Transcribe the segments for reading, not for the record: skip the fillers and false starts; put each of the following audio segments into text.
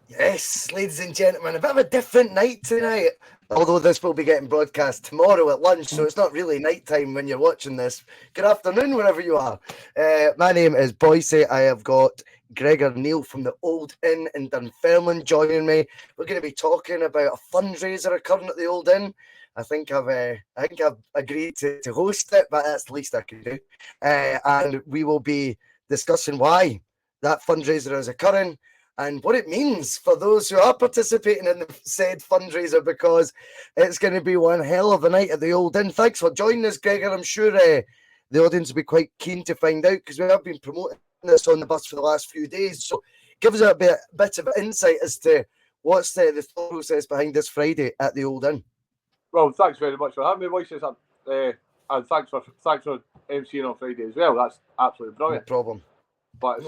Yes, ladies and gentlemen, a bit of a different night tonight. Although this will be getting broadcast tomorrow at lunch, so it's not really night time when you're watching this. Good afternoon, wherever you are. My name is Boise. I have got Gregor Neil from the Old Inn in Dunfermline joining me. We're going to be talking about a fundraiser occurring at the Old Inn. I think I've agreed to host it, but that's the least I can do. And we will be discussing why that fundraiser is occurring and what it means for those who are participating in the said fundraiser, because it's going to be one hell of a night at the Old Inn. Thanks for joining us, Gregor. I'm sure the audience will be quite keen to find out, because we have been promoting this on the bus for the last few days. So give us a bit of insight as to what's the thought process behind this Friday at the Old Inn. Well, thanks very much for having me, voices, and thanks for emceeing on Friday as well. That's absolutely brilliant. No problem. But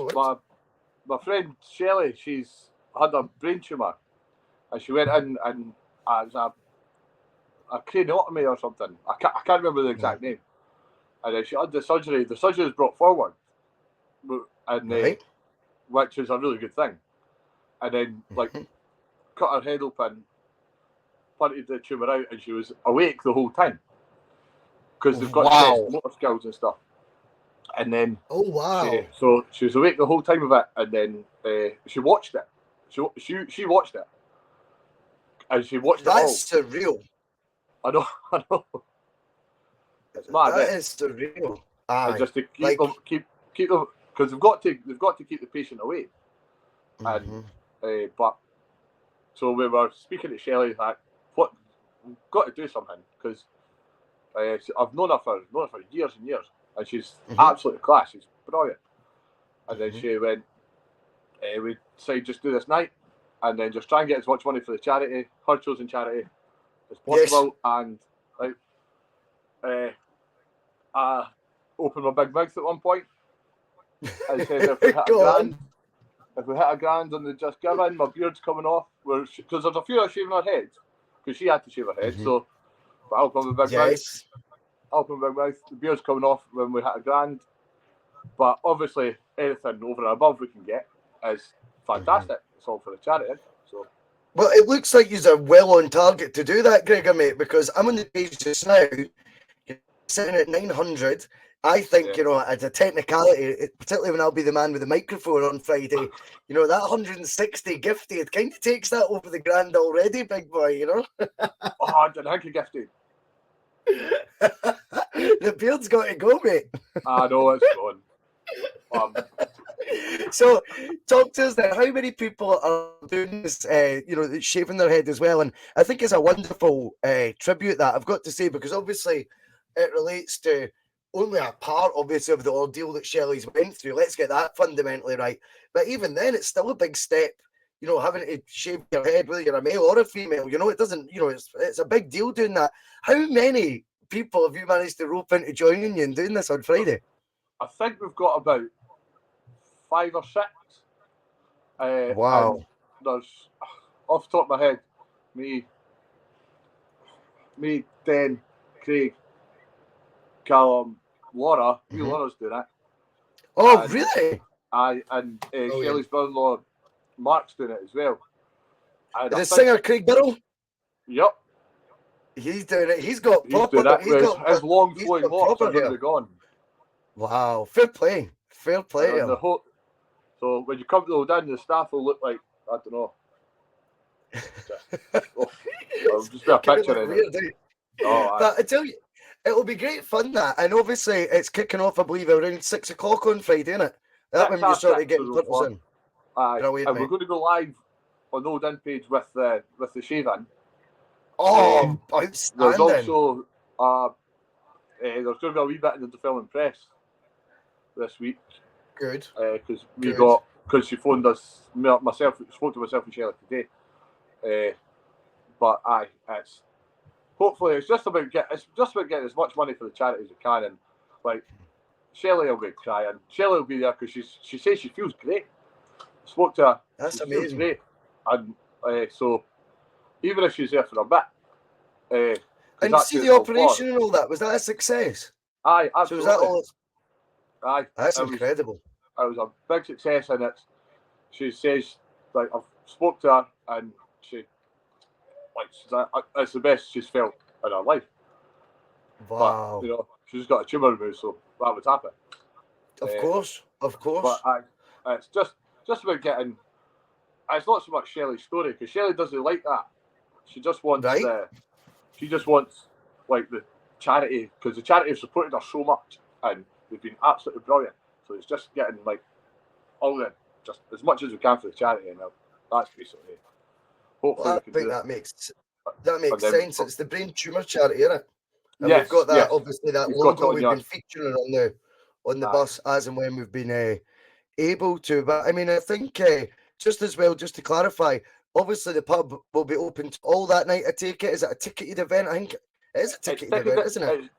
my friend Chelley, she's had a brain tumour, and she went in and it was a craniotomy or something. I can't remember the exact name. And then she had the surgery. The surgery was brought forward, and which is a really good thing. And then cut her head open, punted the tumour out, and she was awake the whole time because they've got test motor skills and stuff. And then so she was awake the whole time of it, and then she watched it. She watched it, and she watched it all. That's surreal. I know. It's mad. That is surreal. And just to keep them, because they've got to keep the patient awake. And but so we were speaking to Chelley that what we've got to do something, because I've known her for years and years. And she's absolutely class. She's brilliant. And then she went, we decided just do this night, and then just try and get as much money for the charity, her chosen charity, as possible. Yes. And I opened my big mouth at one point. I said, if we hit a grand on the Just Giving, my beard's coming off. Because there's a few of shaving her heads, because she had to shave her head. So, but I opened my big mouth. Open my mouth, the beard's coming off when we hit a grand. But obviously, anything over and above we can get is fantastic. It's all for the charity. So, well, it looks like you're well on target to do that, Gregor, mate, because I'm on the page just now, sitting at 900. I think, as a technicality, particularly when I'll be the man with the microphone on Friday, that 160 gifted kind of takes that over the grand already, big boy, I didn't think of gifted. The beard's got to go, mate. I know, it's gone. So, talk to us then. How many people are doing this, shaving their head as well? And I think it's a wonderful tribute, that I've got to say, because obviously it relates to only a part, obviously, of the ordeal that Chelley's went through. Let's get that fundamentally right. But even then, it's still a big step, having to shave your head, whether you're a male or a female. It doesn't, it's a big deal doing that. How many people have you managed to rope into joining you and doing this on Friday? I think we've got about 5 or 6. Wow. There's, off the top of my head, me, Dan, Craig, Callum, Laura. Laura's doing it. Oh, and, really? And Shelley's brother-in-law, Mark's doing it as well. And the singer Craig Burrell? Yep. He's doing it. He's got proper. His long flowing locks are going to be gone. Wow. Fair play. Fair play. So when you come to the Old Inn, the staff will look like, I don't know. I'll just be a picture in it. But I tell you, it'll be great fun, that. And obviously, it's kicking off, I believe, around 6 o'clock on Friday, isn't it? That when you start getting purpose in. Aye. And we're going to go live on the Old Inn page with the shaving. Oh, outstanding. There's also there's going to be a wee bit in the Dunfermline press this week. Good. Because she phoned us, spoke to myself and Chelley today. But hopefully it's just about getting as much money for the charity as you can, and Chelley will be crying. Chelley will be there because she says she feels great. Spoke to her. That's amazing. Feels great, and so even if she's there for a bit. And you see the operation and all that, was that a success? Aye, absolutely. So was that all? Aye, that's incredible. It was a big success, and she says like I've spoke to her and she's it's the best she's felt in her life. Wow. But she's got a tumour removed, so that would happen. Of course. But it's just about getting. It's not so much Chelley's story because Chelley doesn't like that. She just wants like the charity, because the charity have supported her so much and they've been absolutely brilliant. So it's just getting like all in, just as much as we can for the charity, and that's basically. Hopefully, I think that makes sense. It's the Brain Tumour Charity, isn't it? And we've got that obviously that logo we've been featuring on the bus as and when we've been able to. But I mean, I think just as well, just to clarify, obviously the pub will be open all that night. I take it. Is it a ticketed event? I think it is a ticketed event, isn't it?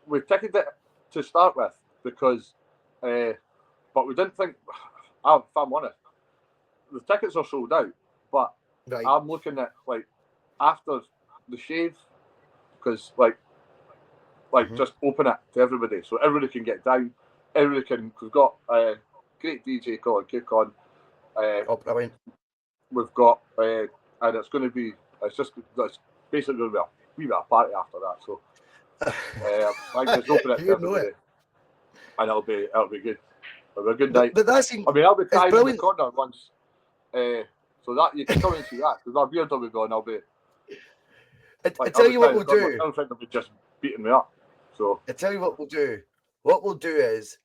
We ticketed it to start with because, but we didn't think. If I'm honest, the tickets are sold out. But I'm looking at like after the shave, because just open it to everybody so everybody can get down. Everybody can. We've got a great DJ called Kick On. We've got and it's going to be. It's basically going to be a wee bit of party after that. So I can just open it to everybody, and it'll be good. It'll be a good night. But I'll be crying in the corner once. So that you can come and see that because my beard will be gone. I'll be. I tell you what we'll do. My girlfriend will be just beating me up. So I tell you what we'll do. What we'll do is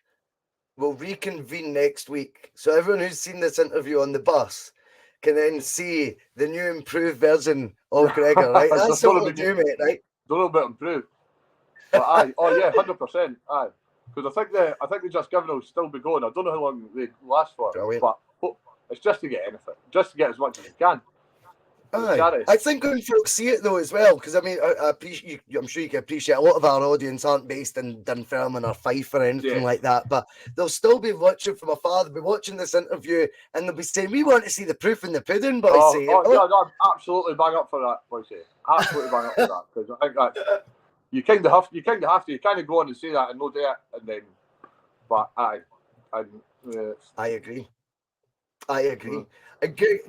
we'll reconvene next week. So everyone who's seen this interview on the bus can then see the new improved version of Gregor, right? That's what we'll do, mate, right? Don't know about improved. But aye, 100%, aye. Because I think the Just Giving will still be going. I don't know how long they last for. Brilliant. But it's just to get anything, just to get as much as you can. I think when folks see it though as well, because I mean, I appreciate. I'm sure you can appreciate a lot of our audience aren't based in Dunfermline or Fife or anything like that, but they'll still be watching from afar. They'll be watching this interview and they'll be saying, "We want to see the proof in the pudding, boy." I'm absolutely bang up for that, boy. Absolutely bang up for that because I think that you kind of have to. You kind of go on and say that and no do it, and then. But I agree.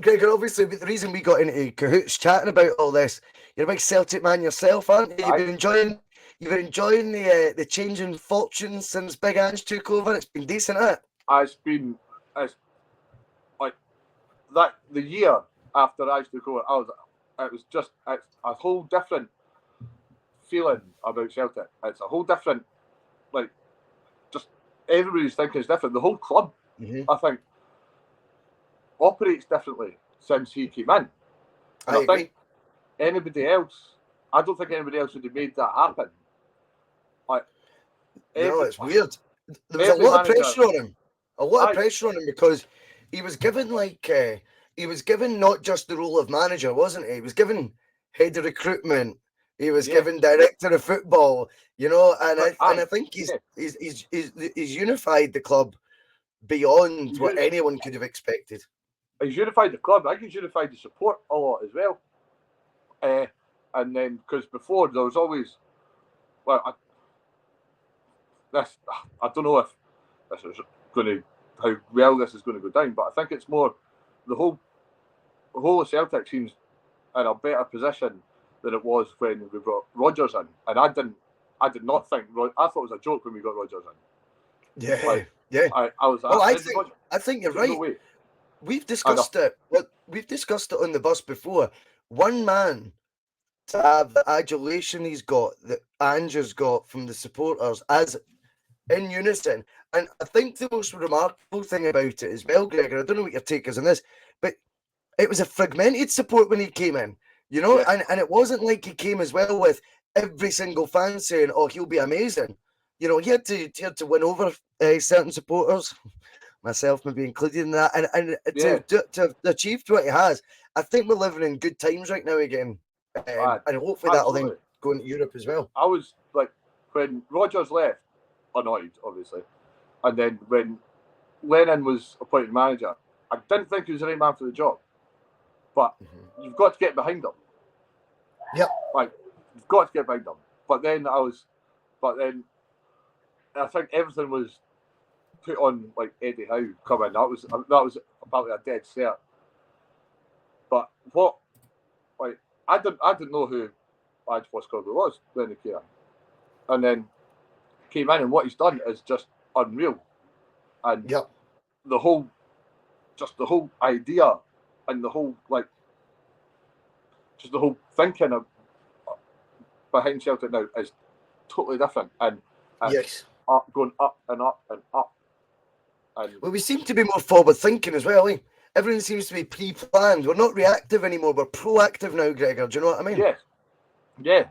Gregor, obviously, the reason we got into cahoots chatting about all this, you're a big Celtic man yourself, aren't you? You've been enjoying the changing fortunes since Big Ange took over. It's been decent, hasn't it? It's like that. The year after Ange took over, it was just a whole different feeling about Celtic. It's a whole different, just everybody's thinking is different. The whole club, I think, operates differently since he came in. And I think anybody else, I don't think anybody else would have made that happen. It's weird. There was a lot of pressure on him. A lot of pressure on him because he was given not just the role of manager, wasn't he? He was given head of recruitment. He was given director of football. And I think he's unified the club beyond what anyone could have expected. He's unified the club. I think he's unified the support a lot as well. And then because before there was always, I don't know if this is going to how well this is going to go down, but I think it's more the whole of Celtic seems in a better position than it was when we brought Rodgers in, and I did not think I thought it was a joke when we got Rodgers in. I was. I think you're right. No, we've discussed it. We've discussed it on the bus before. One man to have the adulation he's got, that Ange has got from the supporters, as in unison. And I think the most remarkable thing about it as well, Gregor, I don't know what your take is on this, but it was a fragmented support when he came in, and it wasn't like he came as well with every single fan saying, "Oh, he'll be amazing." He had to win over certain supporters, myself maybe included in that, and to have achieved what he has, I think we're living in good times right now again, and hopefully that'll then go into Europe as well. I was when Rodgers left, annoyed obviously, and then when Lennon was appointed manager, I didn't think he was the right man for the job, but you've got to get behind him. Yep. You've got to get behind him. But then I think everything was put on Eddie Howe coming. That was apparently a dead cert. But what, like, I didn't know who Ange Bustalgia was when he came in. And then came in, and what he's done is just unreal. And the whole idea and the whole, like, just the whole thinking of behind Celtic now is totally different. And going up and up and up. And well, we seem to be more forward thinking as well, eh? Everything seems to be pre-planned. We're not reactive anymore. We're proactive now, Gregor. Do you know what I mean? Yes. Yeah.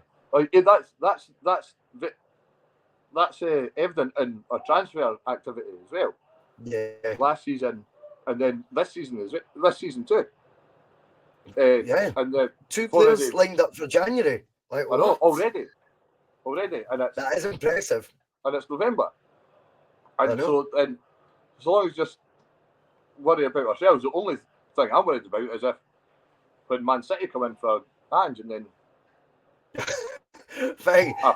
That's evident in our transfer activity as well. Yeah. Last season, and then this season too. And the 2 players lined up for January. Like, I know already, and that is impressive. And it's November, and so as long as just worry about ourselves, the only thing I'm worried about is if when Man City come in for Ange, and then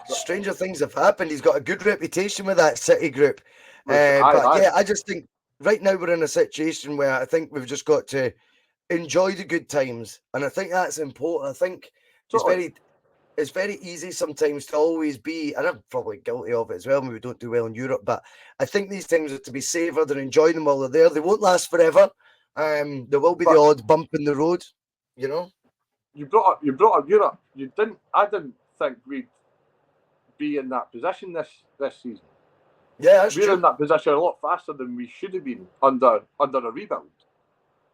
stranger things have happened. He's got a good reputation with that City group. I just think right now we're in a situation where I think we've just got to enjoy the good times, and I think that's important. I think it's very easy sometimes to always be, and I'm probably guilty of it as well when we don't do well in Europe, but I think these things are to be savoured and enjoy them while they're there. They won't last forever. There will be the odd bump in the road, you know. You brought up Europe. I didn't think we'd be in that position this season. Yeah, that's We're in that position a lot faster than we should have been under a rebuild.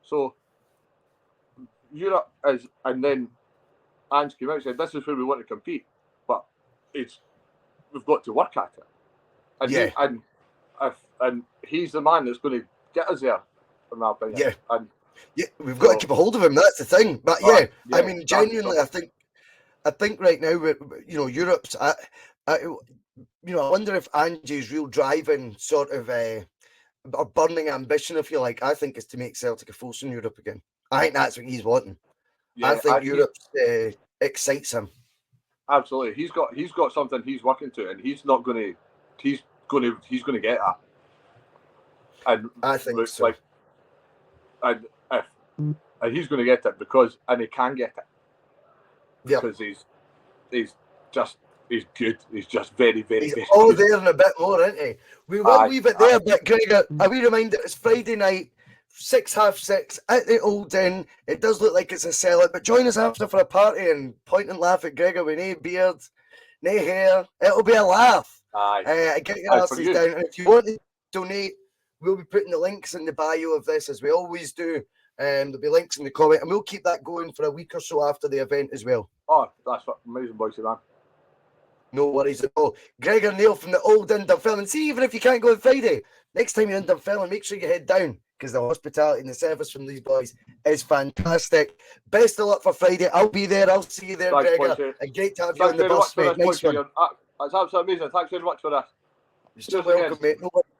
So Europe is, and then Ange came out and said, "This is where we want to compete, but we've got to work at it." And he's the man that's going to get us there, in my opinion. Yeah, and we've got to keep a hold of him. That's the thing. But I mean, genuinely, I think right now, Europe's. I wonder if Ange's real driving sort of a burning ambition, if you like, I think is to make Celtic a force in Europe again. I think that's what he's wanting. I think Europe excites him. Absolutely, he's got something he's working to, and he's going to get that. And I think so. And he's going to get it because he can get it because he's good. He's just very, very, he's very all good. there and a bit more, isn't he? We will leave it there, but Gregor, are we reminded it's Friday night, 6:30 at the Old Inn. It does look like it's a sellout, but join us after for a party and point and laugh at Gregor with no beard, no hair. It'll be a laugh. Get your asses down, and if you want to donate, we'll be putting the links in the bio of this as we always do. There'll be links in the comment, and we'll keep that going for a week or so after the event as well. Oh, that's amazing, boys, man. No worries at all. Gregor Neil from the Old Inn Dunfermline. See, even if you can't go on Friday, next time you're in Dunfermline, make sure you head down because the hospitality and the service from these boys is fantastic. Best of luck for Friday. I'll be there. I'll see you there, Gregor. And great to have you on the bus, mate. Nice one. That's absolutely amazing. Thanks very much for that. You're still welcome, mate. No worries.